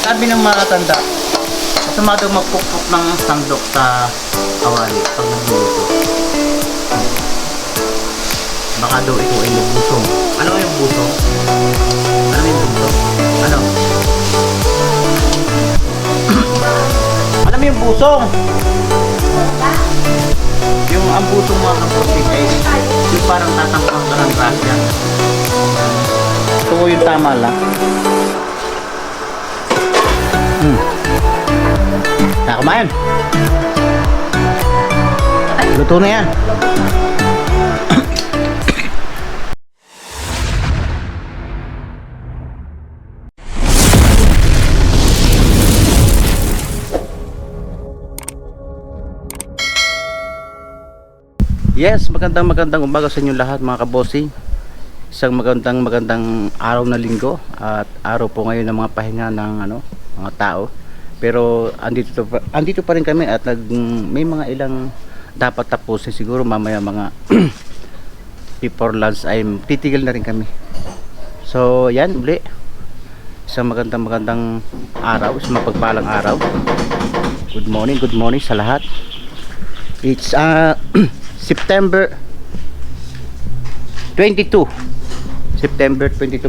Sabi ng mga katanda, masama daw magpukpok ng sandok sa kawali pag nagluluto. Baka daw ito ay nabusong. Ano yung busong? Ano yung busong? Ano? Alam mo yung busong? Yung ang busong mga kapotik ay yung parang tatangkang ka ng grasya. Ito yung tama lang. Kumain. Luto na yan. Yes, magandang umaga sa inyo lahat mga kabossing. Isang magandang araw na linggo at araw po ngayon ng mga pahinga ng mga tao. Pero andito pa rin kami at may mga ilang dapat tapusin siguro mamaya mga before lunch ay titigil na rin kami. So yan uli. Isang magandang araw, isang mapagpalang araw. Good morning sa lahat. It's September 22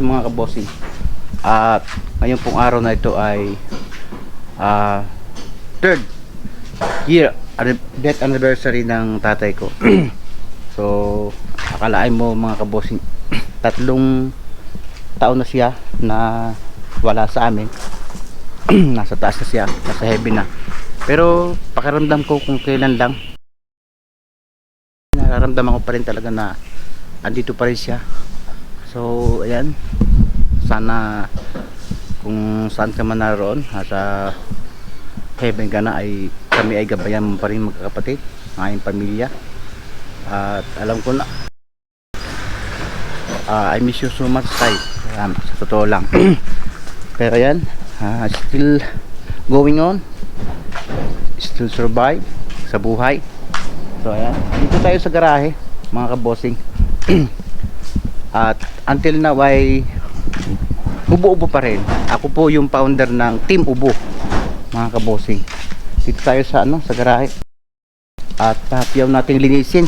mga kabossing. At ngayong pong araw na ito ay third year death anniversary ng tatay ko. So akalain mo mga kabossing 3 taon na siya na wala sa amin. Nasa taas na siya, nasa heaven na. Pero pakiramdam ko kung kailan lang, nararamdaman ko pa rin talaga na andito pa rin siya. So ayan, sana kung saan ka man naroon, sa heaven ka na, ay kami ay gabayan mo pa rin magkakapatid, ng aking pamilya. At alam ko na I miss you so much, Tay. Sa totoo lang. Pero yan, still going on, still survive sa buhay. So ayan, dito tayo sa garahe mga kabossing. At until now ay ubo-ubo pa rin. Ako po yung founder ng Team Ubo mga kabossing. Dito tayo sa sa garahe. At piyaw nating linisin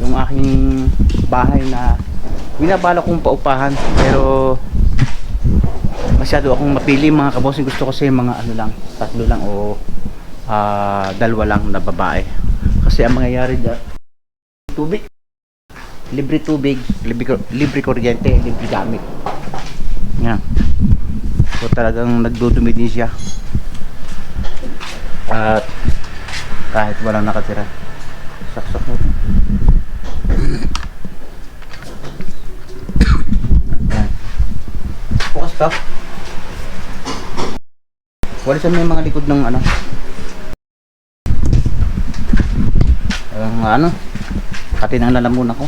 yung aking bahay na binabala kong paupahan, pero masyado akong mapili mga kabossing. Gusto ko kasi mga lang, 3 lang o 2 lang na babae. Kasi ang mangyayari dyan, tubig, libre tubig, libre kuryente, libre gamit. Yan. So talagang nagdudumi din siya. At kahit walang nakatira, saksak mo. Yan. Bukas ka. Walisan mo yung mga likod ng katinang lalamunan ko.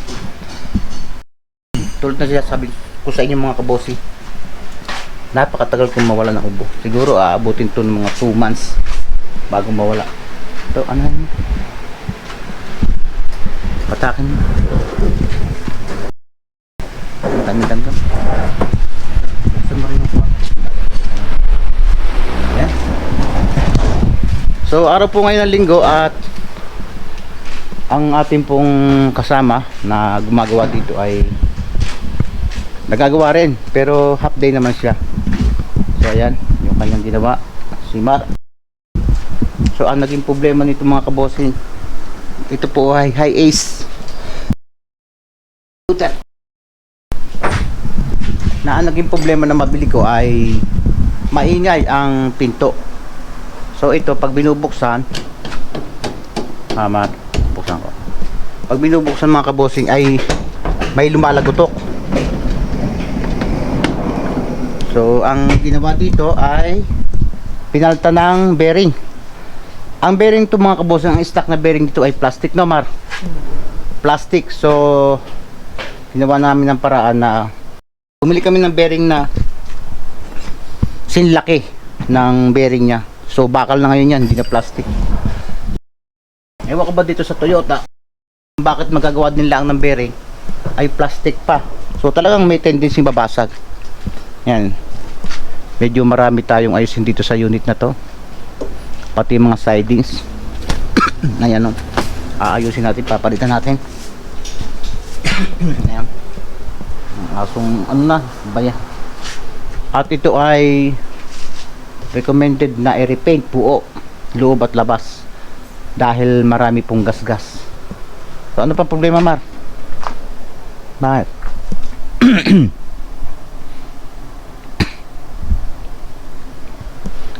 Tulad na siya sabi ko sa inyo mga kabossing, napakatagal kong mawala ng ubo. Siguro aabutin to ng mga 2 months bago mawala. Ito patakin mo. Dami-dami. Ayan. So araw po ngayon ng linggo at ang ating pong kasama na gumagawa dito ay nagagawa rin, pero half day naman siya. So ayan, yung kanyang ginawa, si Mar. So ang naging problema nito mga kabossing, ito po ay high ace na ang naging problema na mabili ko ay maingay ang pinto. So ito pag binubuksan, buksan ko. Pag binubuksan mga kabossing ay may lumalagotok. So ang ginawa dito ay pinalta ng bearing. Ang bearing to mga kabossing, ang stock na bearing dito ay plastic, no Mar? Plastic. So ginawa namin ng paraan na bumili kami ng bearing na sinlaki ng bearing niya. So bakal na ngayon yan, hindi na plastic. Ewan ko ba dito sa Toyota bakit magagawa din lang ng bearing ay plastic pa. So talagang may tendency babasag. Yan. Medyo marami tayong ayusin dito sa unit na to. Pati mga sidings. Ayan, no. Aayusin natin, papalitan natin. Ayan. Asong ano na, baya. At ito ay recommended na i-repaint buo, loob at labas. Dahil marami pong gasgas. So ano pa problema, Mar? Bakit?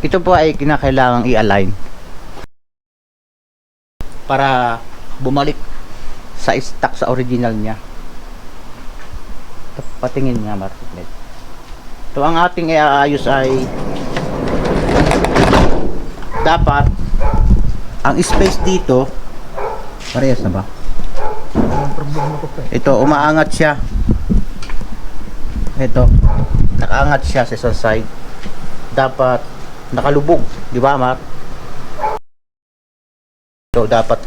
Ito po ay kinakailangang i-align para bumalik sa stock sa original niya. Patingin nga, Mar. Ito ang ating iaayos ay dapat ang space dito parehas na ba? Ito, umaangat siya. Ito, nakaangat siya sa isang side. Dapat nakalubog, di ba, Mar? Ito, dapat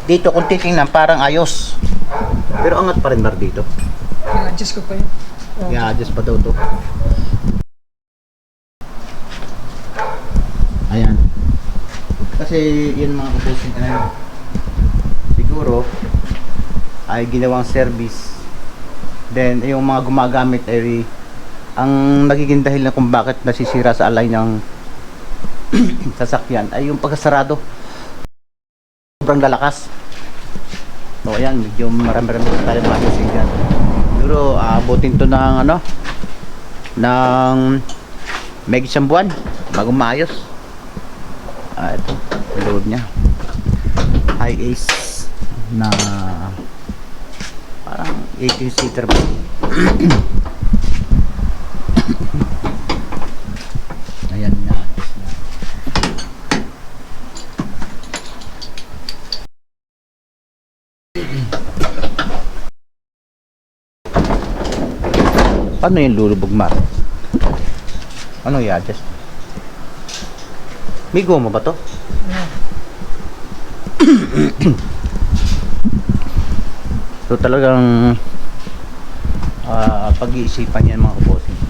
dito kung titingnan parang ayos. Pero angat pa rin, Mar, dito. I-adjust ko pa yun. I-adjust pa daw to. Ayan. Kasi yun mga kapusin ka na, siguro ay ginawang service, then yung mga gumagamit ay ang nagiging dahilan kung bakit nasisira sa alay ng sasakyan ay yung pagkasarado, sobrang lalakas. So ayan, medyo marami-rami tayo mga ayusin dyan. Siguro abutin to ng ano, ng may isang buwan bago maayos. Ito, load nya high ace na parang 18-seater ba. Ayan na. Paano yung lulubog, Mar? Ano i-adjust? May goma ba to? So talagang pag-iisipan yan mga kabossing.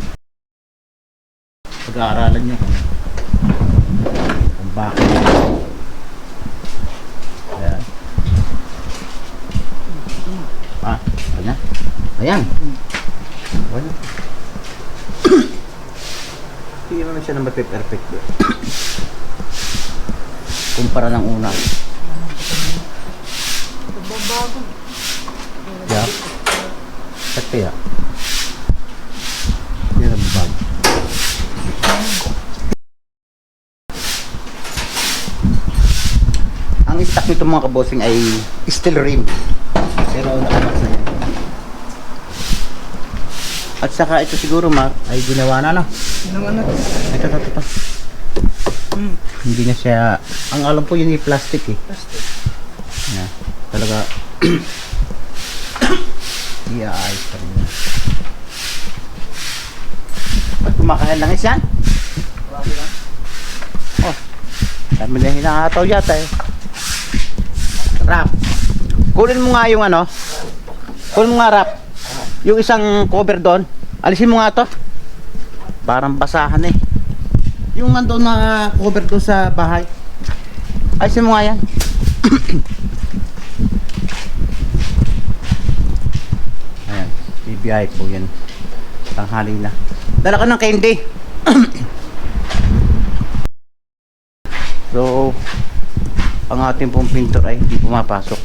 Pag-aaralan nyo kung bakit. Ayan. Ayan. Ayan. Ayan. Hindi naman siya naman perfect. Kumpara ng una. Bago. Yeah. Sakti ya. Yan ang bago. Ang stock nito mga kabossing ay steel rim. Pero nakapas na yan. At saka ito siguro ay ginawa na, no? Ilang ano? Ito. Hindi na siya, ang alam ko yun yung plastic eh. Plastic. Yeah, talaga iaayos pa rin yun. At kumakain lang yan. Oh, dami na hinahataw yata eh. Rap, kunin mo nga yung ano, kunin mo nga Rap, yung isang cover doon, alisin mo nga to. Parang basahan eh. Yung nandun na cover doon sa bahay, alisin mo nga yan. Ayan, BBI po yan. Tanghali na. Dala ka ng candy. So, ang ating pong pintor ay hindi pumapasok.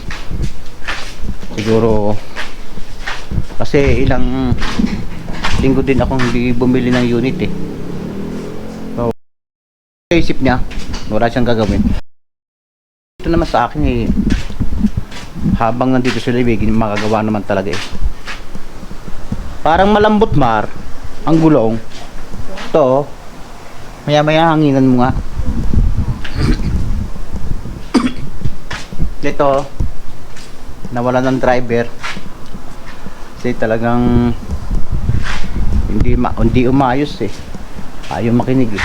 Siguro, kasi ilang linggo din akong hindi bumili ng unit eh. So, isip niya, wala siyang gagawin. Ito naman sa akin eh, habang nandito sila magagawa naman talaga eh. Parang malambot ang gulong. Ito, maya hanginan mo nga. Ito, nawala ng driver. Kasi talagang hindi umayos eh. Ayaw makinig eh.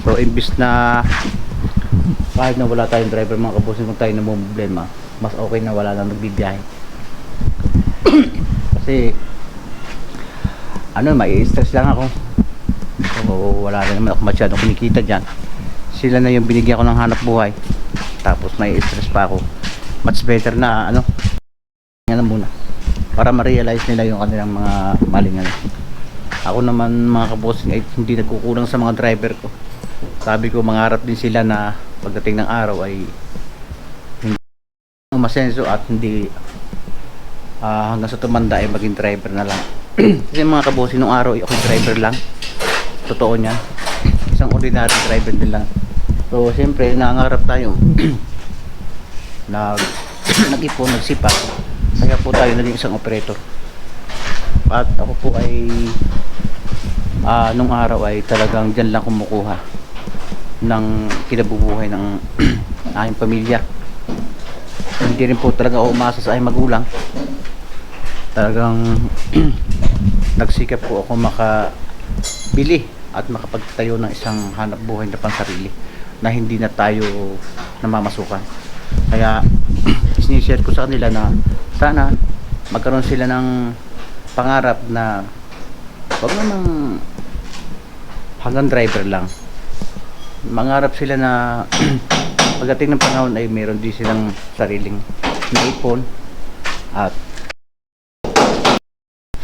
So imbis na kahit na wala tayong driver mga kabusin, kung tayo namumblema, mas okay na wala nang nagbibiyahe. Kasi ano, may stress lang ako. So wala na naman ako masyadong kumikita dyan. Sila na yung binigyan ko ng hanap buhay. Tapos may stress pa ako. Much better na ano, yan muna. Para ma-realize nila yung kanilang mga maling ano. Ako naman mga kabossing ay hindi nagkukulang sa mga driver ko. Sabi ko mangarap din sila na pagdating ng araw ay hindi umasenso at hindi hanggang sa tumanda ay maging driver na lang. Kasi mga kabossing nung araw ay ako driver lang. Totoo niyan. Isang ordinary driver din lang. So siyempre nangangarap tayo nag-ipon, nagsipak. Kaya po tayo naging isang operator. At ako po ay nung araw ay talagang dyan lang kumukuha ng kinabubuhay ng aking pamilya. Hindi rin po talaga ako umasa sa aking magulang. Talagang nagsikap po ako makabili at makapagtayo ng isang hanap buhay na pansarili na hindi na tayo namamasukan. Kaya sinishare ko sa kanila na sana magkaroon sila ng pangarap na wag namang hanggang driver lang. Mangarap sila na pagdating ng panahon ay meron din silang sariling naipon at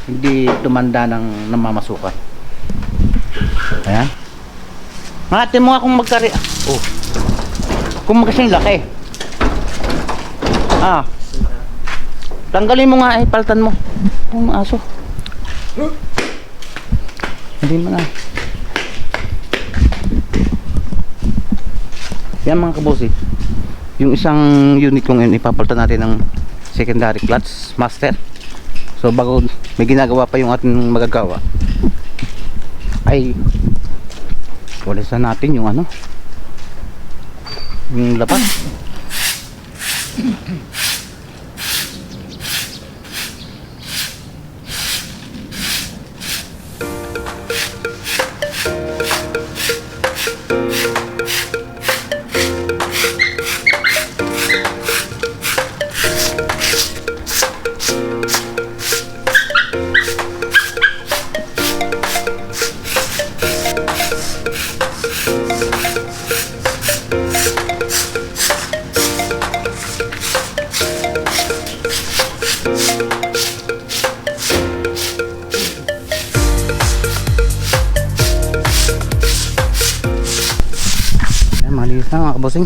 hindi tumanda ng namamasukan. Ayan. Mangati mo nga kung magkari... Oh. Kung magkasing laki. Tanggalin mo nga paltan mo. Ang aso. Hindi mo na. Yan mga kabosi. Yung isang unit kong yun, ipapalitan natin ng secondary clutch master. So bago may ginagawa pa yung ating magagawa, ay walisan natin yung ano, yung lapat. Malinis na mga kabosing.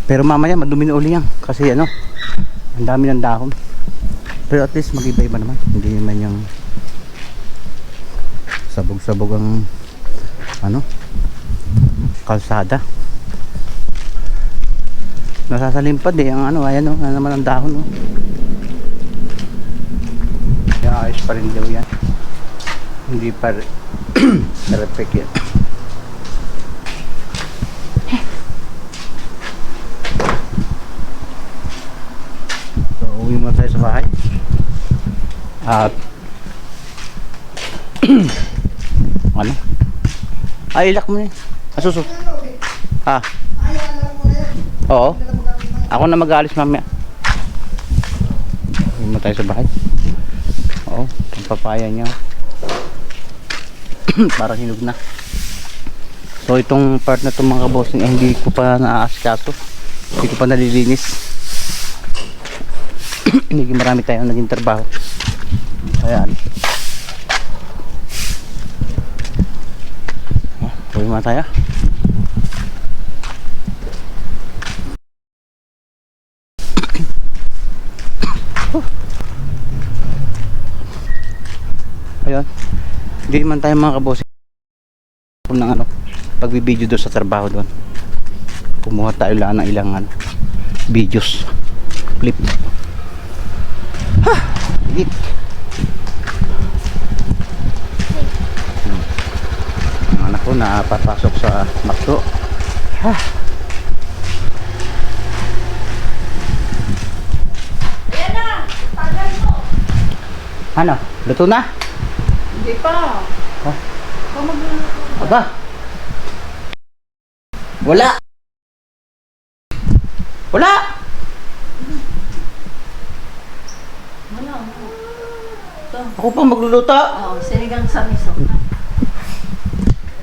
Pero mamaya madumi na uli yan kasi ano, ang dami ng dahon. Pero at least mag-iba-iba naman. Hindi naman yung sabog-sabog ang ano, kalsada. Nasasalimpad eh ang ano, ayan o, ano naman ang dahon o. Kaya ayos pa rin daw yan. Hindi pa perfect yan. Uwi muna tayo sa bahay at ano, ay ilak mo na asuso oo, ako na mag-aalis mamaya. Uwi muna tayo sa bahay. Oo, ang papaya niya parang hinog na. So itong part na itong mga bossing eh, hindi ko pa naaasikaso, hindi ko pa nalilinis. Hindi marami tayong naging trabaho. Ayan. Uwi muna tayo. Ayun. Hindi man tayo mga kaboss ng ano, pagbibideo doon sa trabaho doon. Kumuha tayo lang ng ilang ano, videos, clip. Git. Ang anak ko napapasok sa makto. Yan na! Tagal mo! Ano? Luto na? Hindi pa. Oh. Mag- Aba. Wala. Wala. na. Ito. Ako pa magluluto. Oo, sinigang sa miso.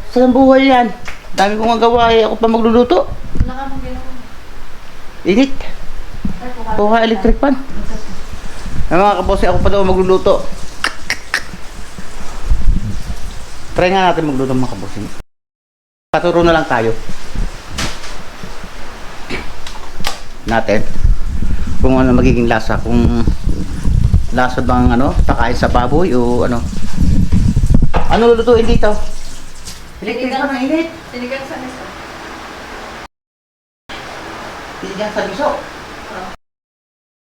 Saan buhay yan? Dami kong magawa eh. Ako pa magluluto. Wala ka mong ginawa. Init. Ay, puka- Kuha electric pan. Ay, mga kabosi, ako pa daw magluluto. Try nga natin magluto mga kabosi. Paturo na lang tayo. Natin. Kung ano magiging lasa. Kung lasa bang ano, pakain sa baboy o ano. Ano lulutuin dito? Electric pan ang init. Sinigang sa miso. Sinigang sa miso. Oo.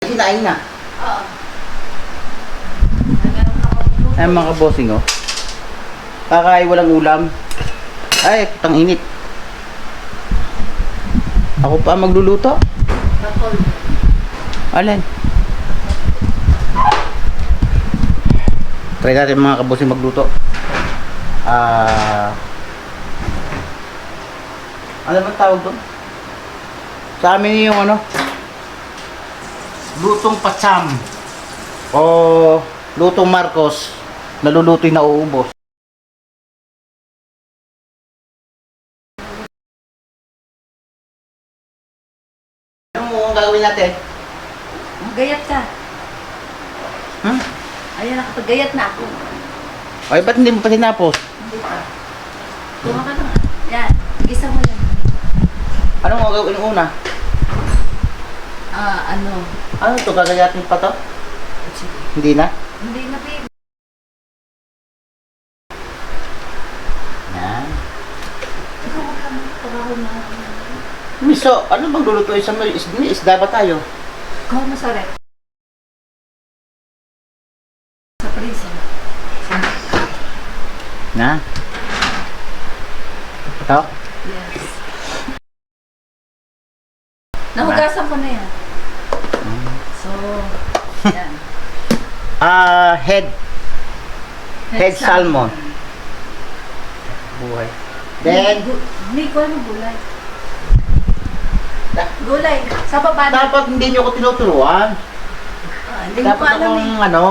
Sinain na. Oo. Meron ka magluluto. Ay mga bossing oh. Kakay walang ulam. Ay, putang init. Ako pa magluluto. Bakol. Alin? Try natin mga kabossing magluto. Ano bang tawag doon? Sa amin yung ano? Lutong patsam. O lutong Marcos. Naluluto'y nauubos. Ano mo ang gagawin natin? Gayat ka. Hmm? Ayan, nakapagayat na ako. Ay, ba't hindi mo pa tinapos? Hindi pa. Kuha ka na. Yan. Gisa mo yan. Ano mo gagawin una? Ano? Ano ito? Gagayatin pa to? Sige. Hindi na? Hindi na, babe. Yan. Ikaw magkano. Pagkakon na. Miso, ano bang lulutuin sa may isda ba tayo? Kuha mo sa rep. Sa prison. Na? Ito? Yes. Nahugasan ko na yan. So, yan. Head salmon. Buhay. Then, Hindi ko ano gulay. Gulay. Sa baba na. dapat hindi nyo ko tinuturuan. Hindi ko Dapat alam akong eh. ano.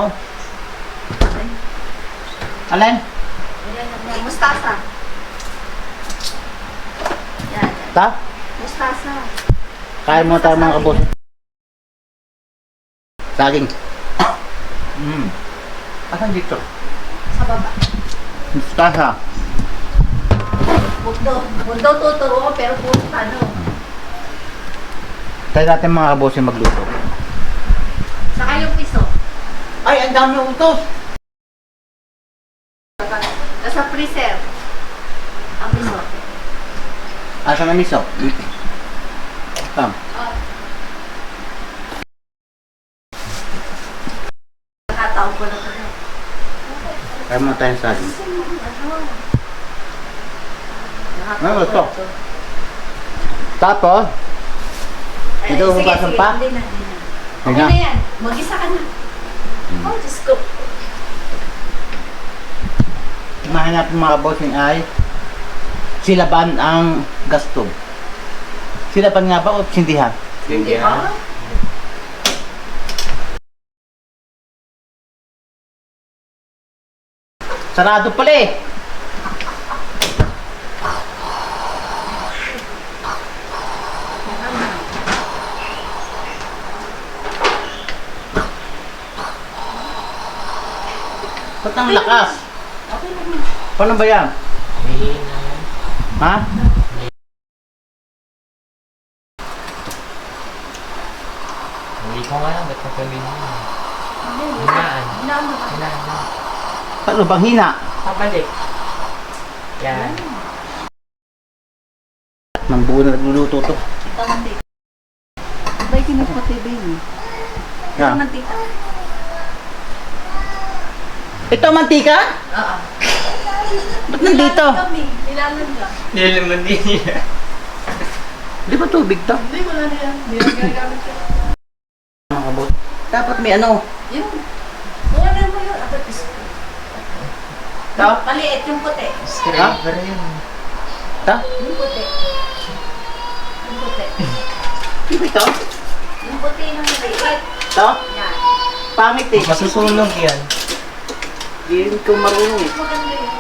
Alin? Ayan, mustasa. Yan, yan. Ta? Mustasa. Kain mo tayo mga kabos. Saging. Asan dito? Sa baba. Mustasa. Huwag daw tuturo ko, pero puro ano. Tayo natin mga kabos yung magluto. Saka yung piso. Ay, ang dami utos. Nasa freezer. Ang piso. Asan na miso? Tam. Nakataon ko na ito. Kaya mo tayo saging. Ano ito? Tapos, Ito, hugasan pa? Hindi na. Hindi Okay na. na yan. Mag-isa ka na. Oh, Diyos ko. Mahanap ng mga bossing ay silaban ang gasto. Silaban nga ba o sindihan? Hindi ba? Sarado pala eh. Ba't ang lakas? Okay lang na. Paano ba yan? Ha? Hindi ko nga lang, ba't napagin mo? Hindi, Hinaan. hinaan mo ka. Hinaan. Paano bang hina? Pabalik. Yan. Nang buo na nagluluto to. Ito mantika. Abay, kinagpatibay mo. Ito Yeah. mantika. Ito mantika? Oo. Ba't nandito? Nilalang. Hindi naman din niya. Di ba tubig to? Hindi, wala na yan. Hindi na ginagamit yan. Mga kabot. Dapat may ano. Yun. Kuha na mo yun. Abot is. Ta? Maliit yung puti. Scraper yun. Ta? Yung puti. Yung puti. Di ba ito? Yung puti ng maliit. Ta? Yan. Pangit eh. Masusunog yan. Hindi ko marunong eh. Maganda yun.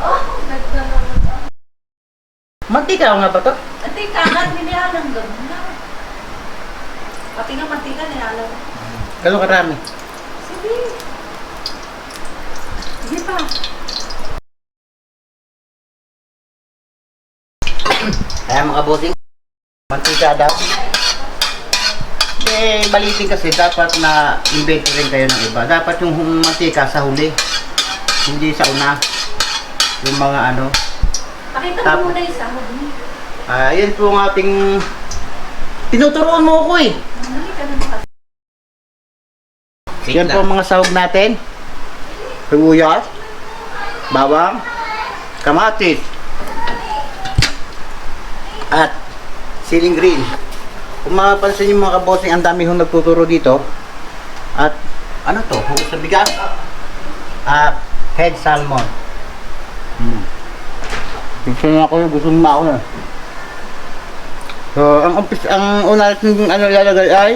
Oh, ganda naman. Mantika nga ba to? Ate, kakat, nilihalang gano'n na. Pati nga mantika, nilalang. Gano'ng karami? Sige. Sige pa. Kaya mga bossing, mantika daw. Eh, balitin kasi dapat na invento rin kayo ng iba. Dapat yung mantika sa huli. Hindi sa una. Yung mga ano. Pakita Tap- mo muna yung sahod mo. Yan po ang ating... Tinuturoan mo ako eh. Mali ka na kasi. Yan po ang mga sahog natin. Sibuyas, bawang, kamatis, at siling green. Kung mapapansin niyo mga kabossing, ang dami hong nagtuturo dito. At ano to? Hugas sa bigas? Head salmon. Gusto na ako, gusto mo ako na. So, ang una natin ano lalagay ay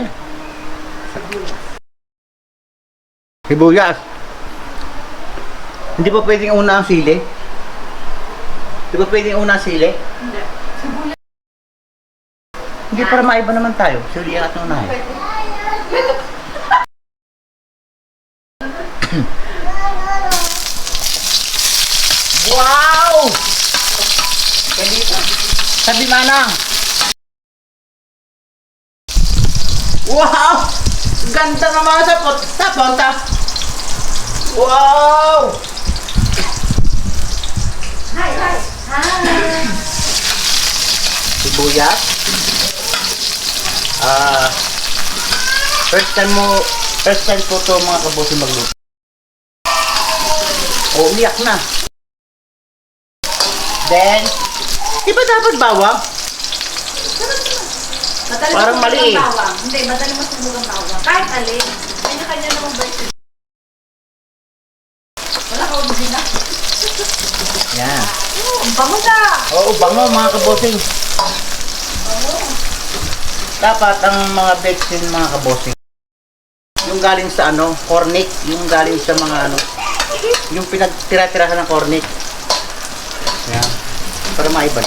sibuyas. Hindi pa pwedeng una ang sili? Hindi pa pwedeng una ang sili? Hindi. Sibuyas. Hindi, para maiba naman tayo. Sili ang ating unahin. Wow! Sabi manang! Wow! Ganda naman sa punta! Wow! Hi, hi. Hi. Sibuyas. First time po to mga kabosi magluto. Oh, umiyak na. Then, di ba dapat bawang? Madali Parang mas mali eh. ang bawang. Hindi, madali mas ang bawang. Kahit alin. Kanya-kanya namang version. Wala ka original. Yan. Oh, ang bango na. Oo, bango mga kabosing. Dapat ang mga betsin mga kabosing, yung galing sa ano, cornic, yung galing sa mga ano, yung pinagtira-tirahan ng cornic. Yan. Para maiba.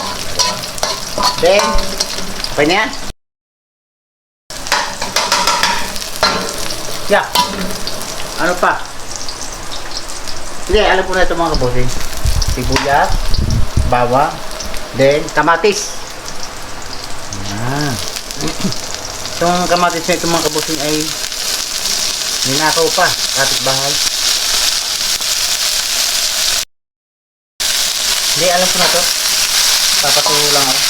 Then, okay na yan? Yeah. Ano pa? Sige, alam ko na ito mga kabosing. Sibuyas, bawang, then kamatis. Yan. Itong kamatis na itong mga kabosing ay ninakaw pa, kapitbahay. Hindi, alam ko na to. Papaturo lang ako.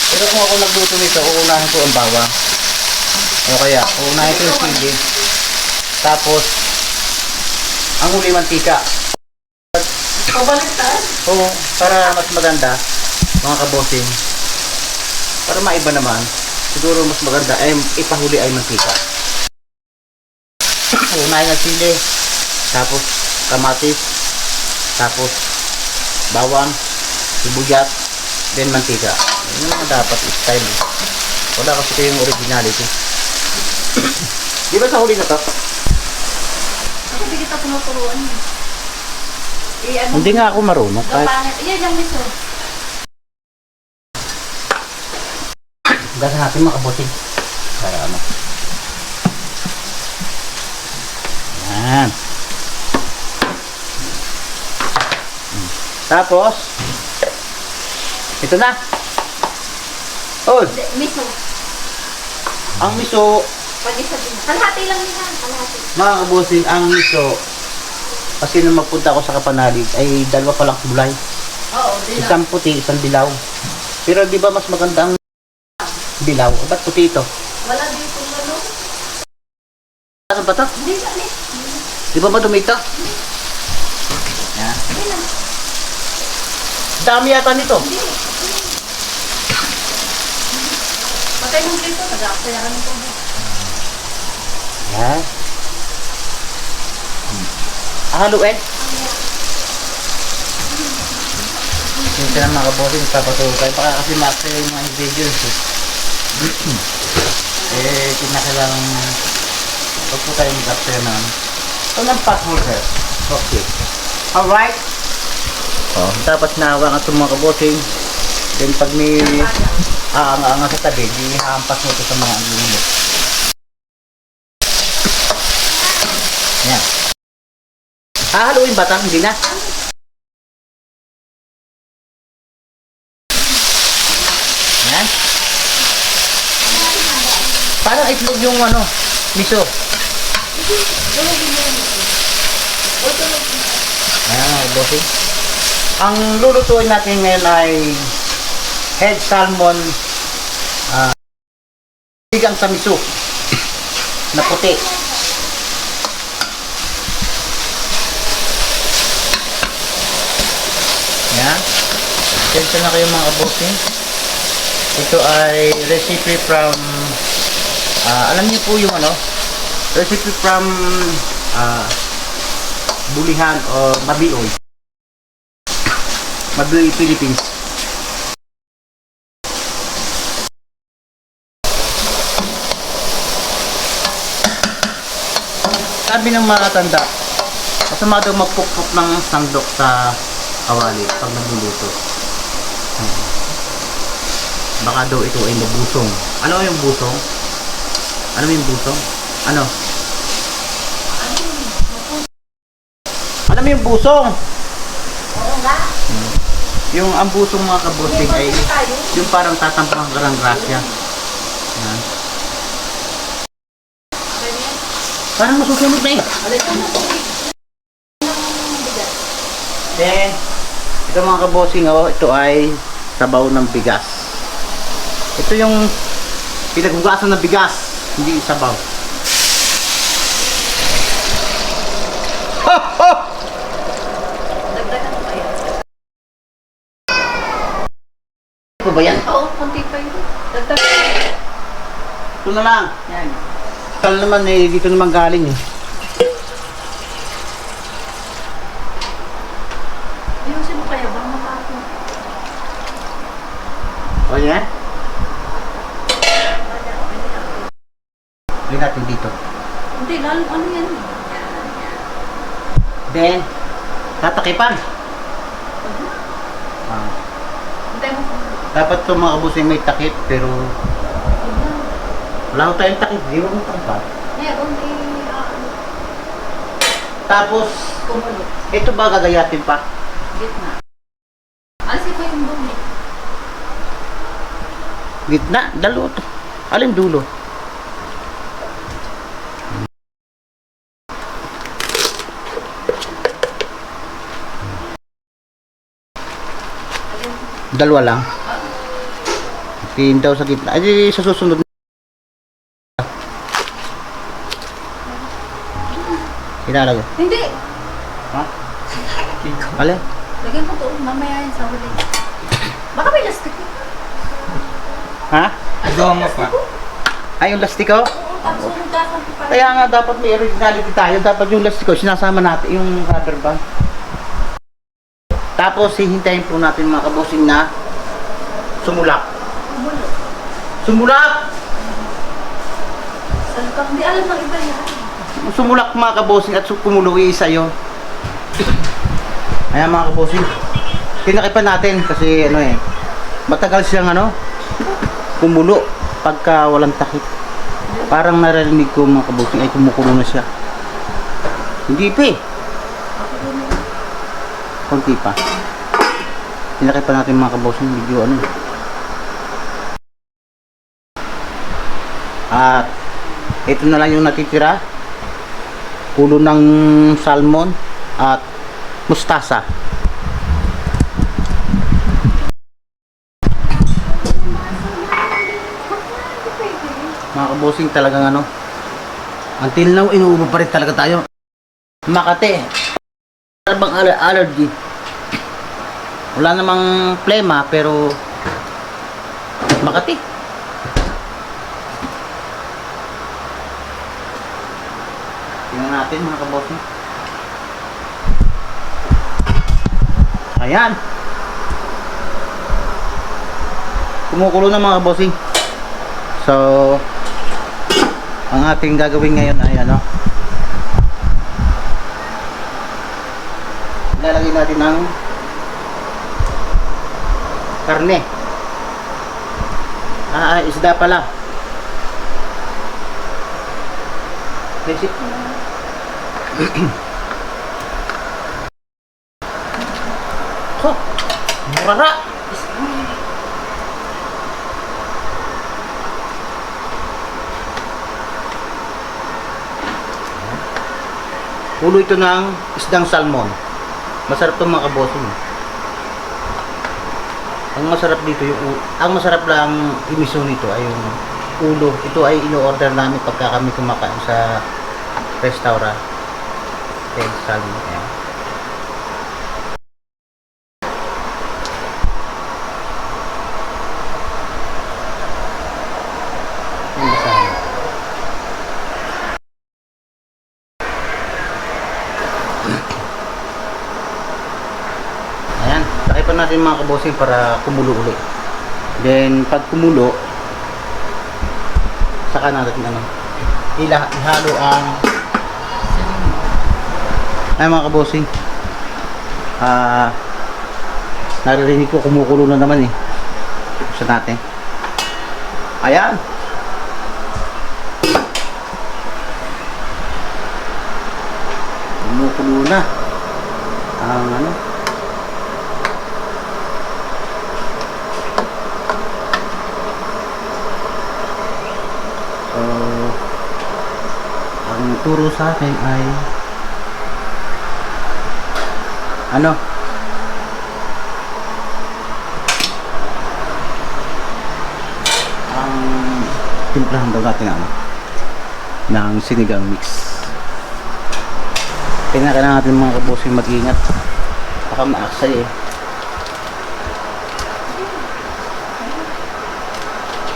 Pero kung ako nagluto nito, uunahin ko ang bawang. O kaya, uunahin ko yung sili. Tapos, ang huli mantika. Pabaliktad. Oo, para mas maganda, mga kabosing. Para maiba naman, siguro mas maganda ay ipahuli ay mantika. Unahin ang sili, tapos kamatis, tapos bawang, sibuyas, then mantika. Yun naman dapat style. Wala kasi ito yung originality. Di ba sa huli na to? Ako di kita tinuturuan yun. Ano? Hindi nga ako marunong. Kahit Gapangit. Yan yung miso. gasa natin mga kabosing. Para ano. Yan. Tapos, ito na. Oh, Hindi, miso. ang miso, Pag isa din. Kalahati lang nila. Kalahati. mga kabosing, ang miso, kasi nung magpunta ako sa Kapanalig, ay dalawa palang kulay. Oo, di na. Isang puti, isang dilaw. Pero di ba mas maganda ang dilaw? O ba't puti ito? Wala dito ano. Ano ba ito? Hindi na, hindi. Di ba madumi ito? Yan. Hindi na. Dami yata nito. Hindi. Patay mong dito. Nag-aapayaran ito. Yan. Haluin. Pasensya na mga kabossing, papatuloy tayo. Baka kasi master yung mga ingredients eh. Kinakailangan huwag po tayo mag-after na ng pot holder. Okay. Alright. Dapat nahawa ka itong mga kabossing. Then pag may aanga sa tabi, ihahampas mo ito sa mga aluminum. Yan. Hahaluin ba ito? Hindi na. Yan. Parang itlog yung miso. Ayan, bossing. Ang lulutuin natin ngayon ay head salmon bigang sa miso na puti. Ayan. Attention na kayo mga bossing. Ito ay recipe from alam niyo po yung recipe from Bulihan o Mabioy. Mabioy, Philippines. Sabi ng mga tanda, masama daw magpukpok ng sandok sa kawali pag nagluluto. Baka daw ito ay mabusong. Ano yung busong? Ano yung busong? Ano? Alam mo yung busong? Oo nga. Yung ang busong mga kabosing ay yung parang tatampang karang grasya. Yan. Parang masusunod na eh. Then, ito mga kabosing, ito ay sabaw ng bigas. Ito yung pinaghugasan ng bigas, hindi sabaw. Dagdagan mo pa yan. Ito ba yan? Oo, konti pa yun. Dagdagan. Ito na lang. Yan. Tal naman eh, dito naman galing eh. Ayusin mo kaya, baka makakapon. O yan? Lagyan natin dito. Hindi, lalo ano yan. Then, tatakipan. Hintay mo pa. Dapat ito mga kabusing may takip, pero wala ko tayong takip, di mo takip. Meron Tapos, kumulot. ito ba gagayatin pa? Gitna. Alsi ko yung dumi. Gitna, dalo to. Alin dulo? Dalawa lang. Tingin daw sa gitna. Ay, sa susunod. Ilalago. Hindi. Ha? Alin? Lagyan ko to. Mamaya yan sa huli. Baka may lastik. Ha? Gawa mo pa. Ay, yung lastiko? Tapos hugasan ko pa. Kaya nga dapat may originality tayo. Dapat yung lastiko, sinasama natin yung rubber band. Tapos, hihintayin po natin mga kabosing na sumulak. Kumulot. Sumulak! Salkak. Hindi alam ng iba yan. Sumulak mga kabosing at kumulo isa yun. Ayan mga kabosing. Tinakipan natin kasi matagal siyang kumulo pagka walang takip. Parang narinig ko mga kabosing ay kumukulo na siya. Hindi pa eh. Konti pa. Tinakipan natin mga kabosing medyo At ito na lang yung natitira. Ulo ng salmon at mustasa. Mga kabosing talagang until now inuubo pa rin talaga tayo. Makati. Bang allergy. Wala namang plema pero Makati. Tingnan natin mga kabosing. Ayan. kumukulo na mga bossing. So, ang ating gagawin ngayon ay ano, ilalagay natin ng karne. Isda pala. Basic. Oh, murara. Ulo ito ng isdang salmon. Masarap itong mga kabosing. Ang masarap dito ang masarap lang imiso nito ay yung ulo. Ito ay ino-order namin pagka kami kumakain sa restaurant. Salmon. Ayan. Yung basahan. Ayan, takay pa natin mga kabosing para kumulo ulit. Then pag kumulo, saka natin ano, ihalo ang ay mga kabosing. Naririnig ko kumukulo na naman eh. Buksan natin. Ayan. Kumukulo na ang ano. So, ang turo sa akin ay ano, ang timplahan daw natin ano, ng sinigang mix. Kailangan natin mga kabosing mag-ingat, baka maaksay eh.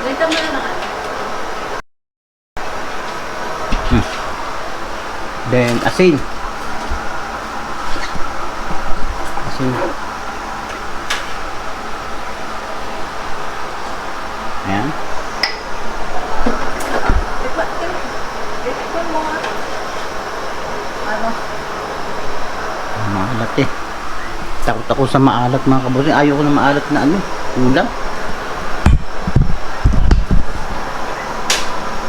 Ganito mo na naman. Then asin. Ayan. Ito mo nga. Ano? Maalat eh. Takot ako sa maalat mga kabosing. Ayoko na maalat na ano, ulam.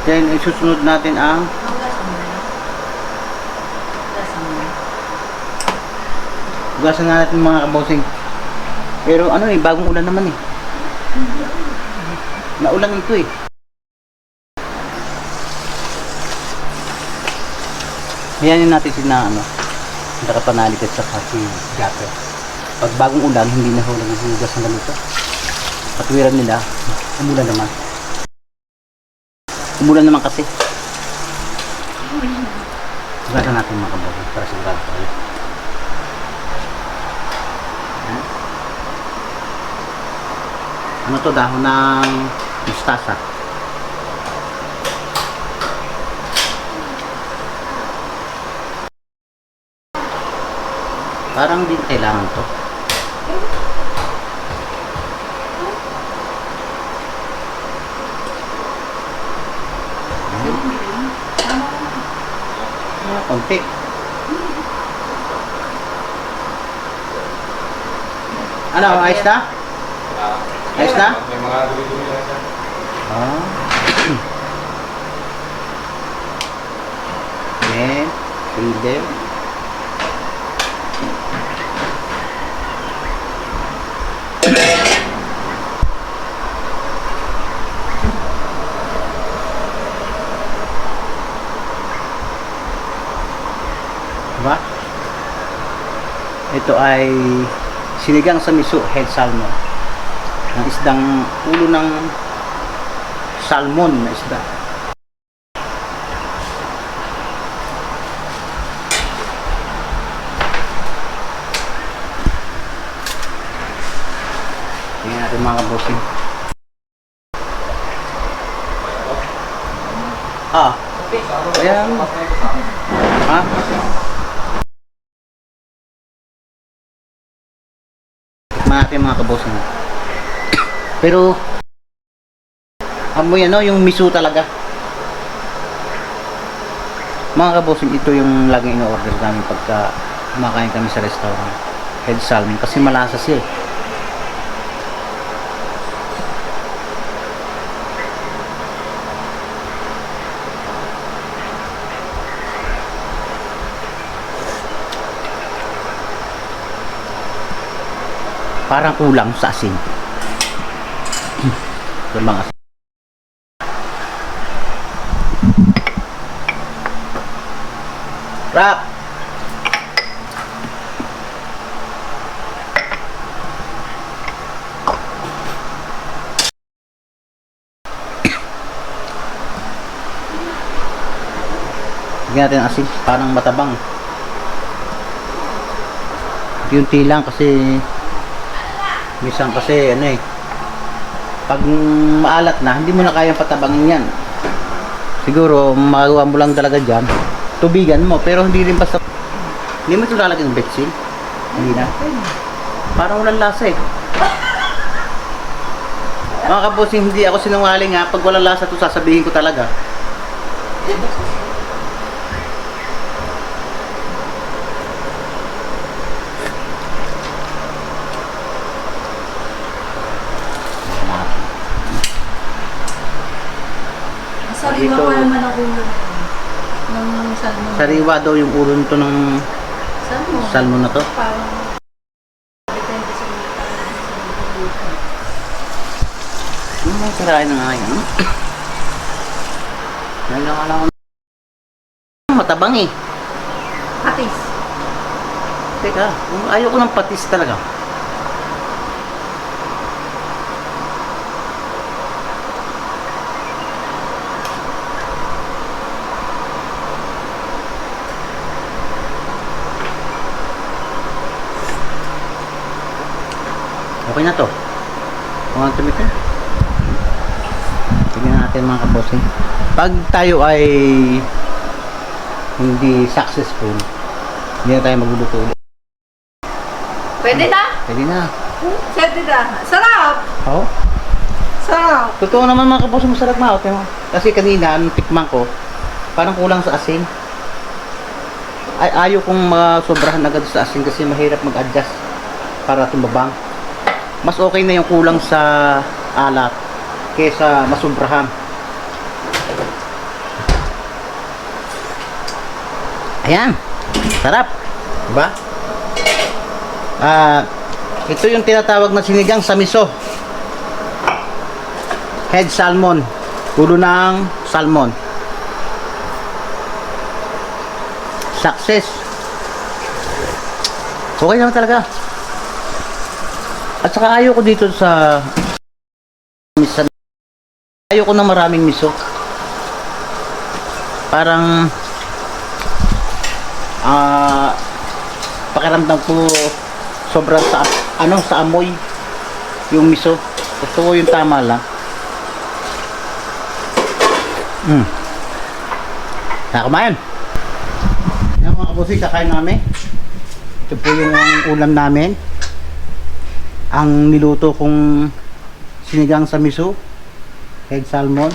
Then isusunod natin ang Ang lasa mo na. Lasa mo na. ugasan na natin mga kabosing. Pero ano eh, bagong ulan naman eh. Naulan ito eh. Hayanin natin sila ano, nakapanalikat sa kasi gato. Pag bagong ulan, hindi na hulang hugas ng ganito. Patwiran nila, umulan naman. Umulan naman kasi. Ugasan natin mga kabosing para sigurado tayo. Ano to, dahon ng mustasa. Parang din kailangan to. Konti. Ano, ayos na? Ayos na? May mga dumi-dumi lang siya. Ah. Then, freedom. Diba? Ito ay sinigang sa miso head salmon. Ang isdang ulo ng salmon na isda. Tingnan natin mga kabosing. Ayan. Ha? Tikman natin mga kabosing. Pero Amoy ano, yung miso talaga. Mga kabosing, ito yung laging ino-order namin pagka kumakain kami sa restaurant. Head salmon kasi malasa siya eh. Parang kulang sa asin. Ito mga asin. Rap! Tignan natin ang asin. Parang matabang. Yunti lang kasi minsan kasi ano eh, pag maalat na hindi mo na kayang patabangin yan. Siguro magawa mo lang talaga dyan, tubigan mo, pero hindi rin basta, hindi mo ito lalagyan ng betsin, hindi na, parang walang lasa eh. Mga kabosing, hindi ako sinungaling ha, pag walang lasa ito sasabihin ko talaga. Sariwa Dito. pa naman ang ulo ng salmon. Sariwa daw yung ulo nito ng Salmon. salmon na to. Parang depende sa luto. Sirain na nga yan. Yan lang alam ko. Matabang eh. Patis. Teka, ayoko ng patis talaga. Okay na to. Kung ang tumit na. Tingnan natin mga kabosing. Pag tayo ay hindi successful, hindi na tayo magluluto ulit. Pwede na? Pwede na. Pwede na. Sarap! Oo. Sarap! Totoo naman mga kabosing, masarap na. Okay, mo. Kasi kanina, nung tikman ko, parang kulang sa asin. Ayaw kong masobrahan agad sa asin kasi mahirap mag-adjust para tumabang. Mas okay na yung kulang sa alat kaysa masobrahan. Ayan, sarap, diba? Ito yung tinatawag na sinigang sa miso. Head salmon, ulo ng salmon. Success. Okay naman talaga. At saka ayaw ko dito sa ayaw ko ng maraming miso. Parang pakiramdam ko sobrang sa sa amoy yung miso. Gusto ko yung tama lang. Kumain. Yan mga kabusig, kakain namin. Ito po yung ulam namin. Ang niluto kong sinigang sa miso, head salmon.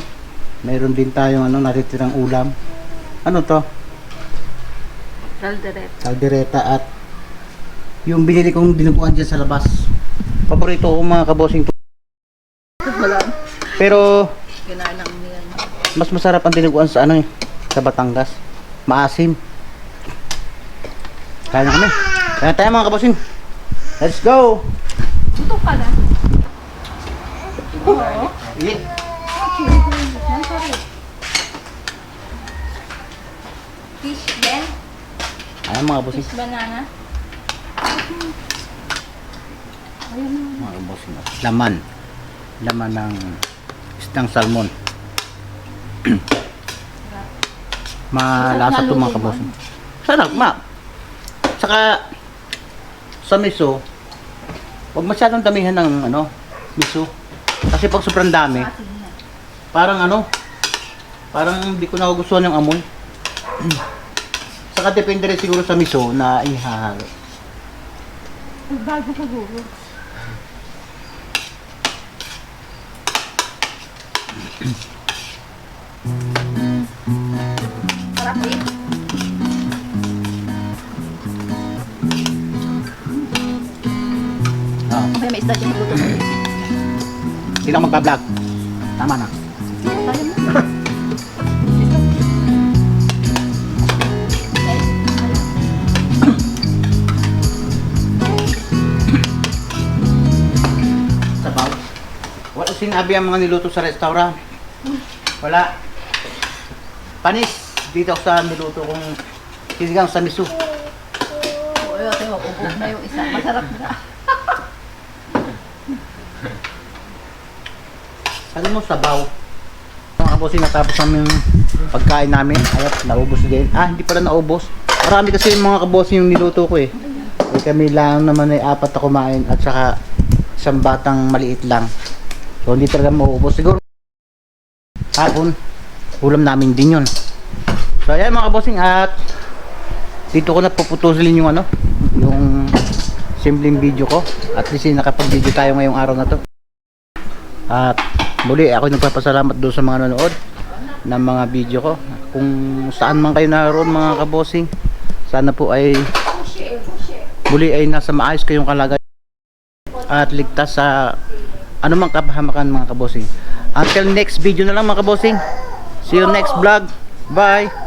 Mayroon din tayong natitirang ulam. Ano to? Caldereta. Caldereta at yung binili kong dinuguan dyan sa labas. Paborito ko mga kabosing. Wala. Pero Ginalang niya. mas masarap ang dinuguan sa sa Batangas. Maasim. Kaya na kami. Kaya tayo mga kabosing. Let's go! Ito pala. Oo. Yeah. Fish then? Ayan mga kabosing. Fish banana? Mga kabosing. Laman. Laman ng isdang salmon. Malasa to mga kabosing. Sarap ma. Saka sa miso, huwag masyadong damihan ng miso. Kasi pag sobrang dami, parang parang hindi ko nagugustuhan yung amoy. Saka depende rin siguro sa miso na ihahalo. Bago siguro. Sarap eh. Oh, Kaya may isda dyan magluto. sino ang magpa-vlog? Tama na. Tayo mo. Sabaw. Wala sinabi ang mga niluto sa restaurant. Wala. Panis. Dito ako sa niluto kong sinigang sa miso. Oo, ito, upo na yung isa. Masarap na. Sabi mo, sabaw. Mga bossing, natapos namin yung pagkain namin. Ayat, naubos din. Ah, hindi pala naubos. Marami kasi yung mga kabossing yung niluto ko eh. Eh kami lang naman ay 4 na kumain at saka isang batang maliit lang. So hindi talaga mauubos. Siguro hapon, ulam namin din yun. So ayan mga kabossing, at dito ko na puputusin yung yung simpleng video ko. At least nakapag-video tayo ngayong araw na to. At muli ako nagpapasalamat doon sa mga nanonood ng mga video ko. Kung saan man kayo naroon mga kabossing, sana po ay muli ay nasa maayos kayong kalagayan at ligtas sa anumang kapahamakan mga kabossing. Until next video na lang mga kabossing. See you next vlog. Bye.